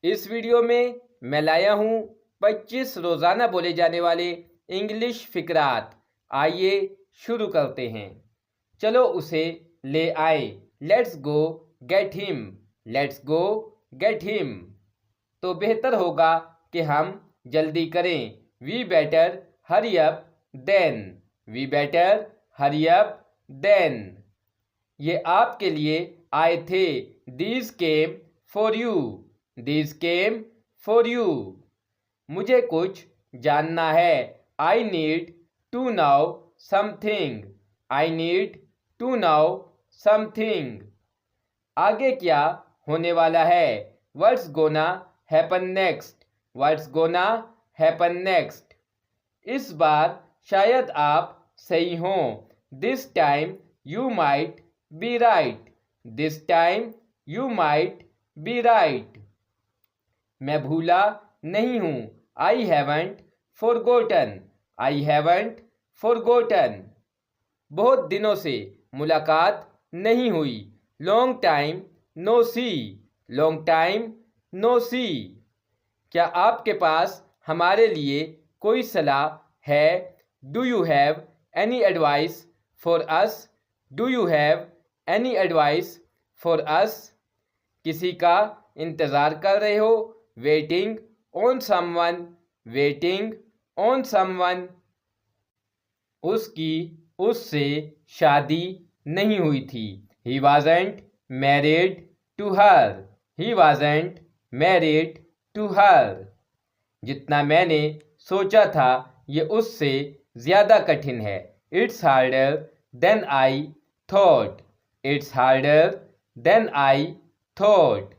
इस वीडियो में मैं लाया हूँ 25 रोज़ाना बोले जाने वाले इंग्लिश फिकरात। आइए शुरू करते हैं। चलो उसे ले आए। Let's go get him. Let's go get him. तो बेहतर होगा कि हम जल्दी करें। We better hurry up then. We better hurry up then. ये आपके लिए आए थे। These came for you. These came for you. मुझे कुछ जानना है। I need to know something. I need to know something. आगे क्या होने वाला है? What's gonna happen next. What's gonna happen next. इस बार शायद आप सही हों। This time you might be right. This time you might be right. मैं भूला नहीं हूं। I haven't forgotten. I haven't forgotten. बहुत दिनों से मुलाकात नहीं हुई। लॉन्ग टाइम नो सी। लॉन्ग टाइम नो सी। क्या आपके पास हमारे लिए कोई सलाह है? Do you have any advice for us? Do you have any advice for us? किसी का इंतज़ार कर रहे हो? Waiting on someone. Waiting on someone. उसकी उससे शादी नहीं हुई थी। He wasn't married to her. He wasn't married to her. जितना मैंने सोचा था ये उससे ज़्यादा कठिन है। It's harder than I thought. It's harder than I thought.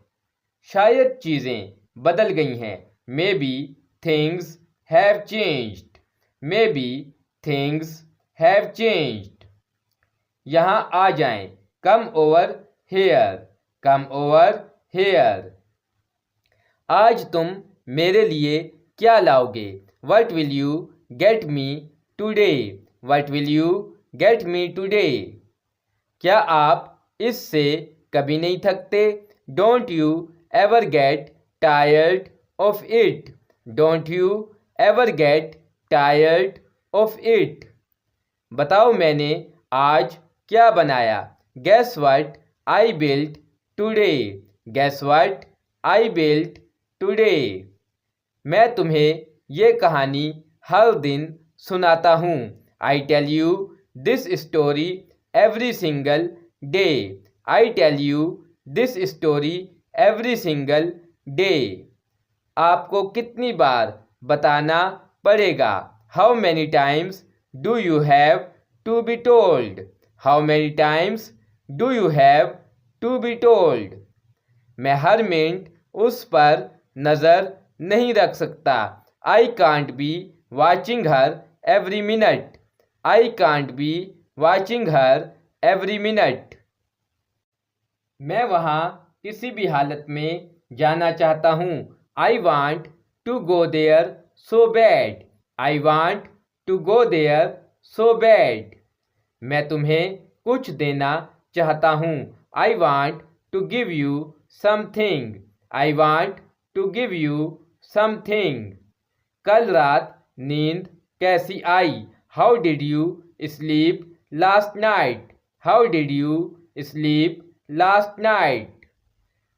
शायद चीज़ें बदल गई हैं। Maybe things have changed. Maybe things have changed. यहाँ आ जाएं। Come over here. Come over here. आज तुम मेरे लिए क्या लाओगे? What will you get me today? What will you get me today? क्या आप इससे कभी नहीं थकते? Don't you ever get tired of it? Don't you ever get tired of it? बताओ मैंने आज क्या बनाया? Guess what I built today? Guess what I built today? मैं तुम्हें ये कहानी हर दिन सुनाता हूँ। I tell you this story every single day. I tell you this story every single day. आपको कितनी बार बताना पड़ेगा? How many times do you have to be told? How many times do you have to be told? मैं हर minute उस पर नज़र नहीं रख सकता। I can't be watching her every minute. I can't be watching her every minute. मैं वहाँ किसी भी हालत में जाना चाहता हूँ। I want to go there so bad. I want to go there so bad. मैं तुम्हें कुछ देना चाहता हूँ। I want to give you something. I want to give you something. कल रात नींद कैसी आई? How did you sleep last night? How did you sleep last night?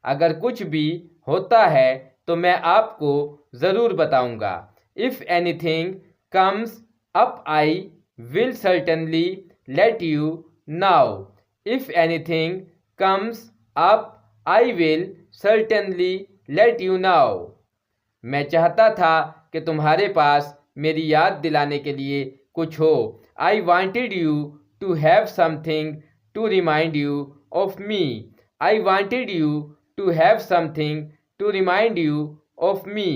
अगर कुछ भी होता है तो मैं आपको ज़रूर बताऊंगा। If anything comes up I will certainly let you now. If anything comes up I will certainly let you now. मैं चाहता था कि तुम्हारे पास मेरी याद दिलाने के लिए कुछ हो। I wanted you to have something to remind you of me. I wanted you to have something to remind you of me.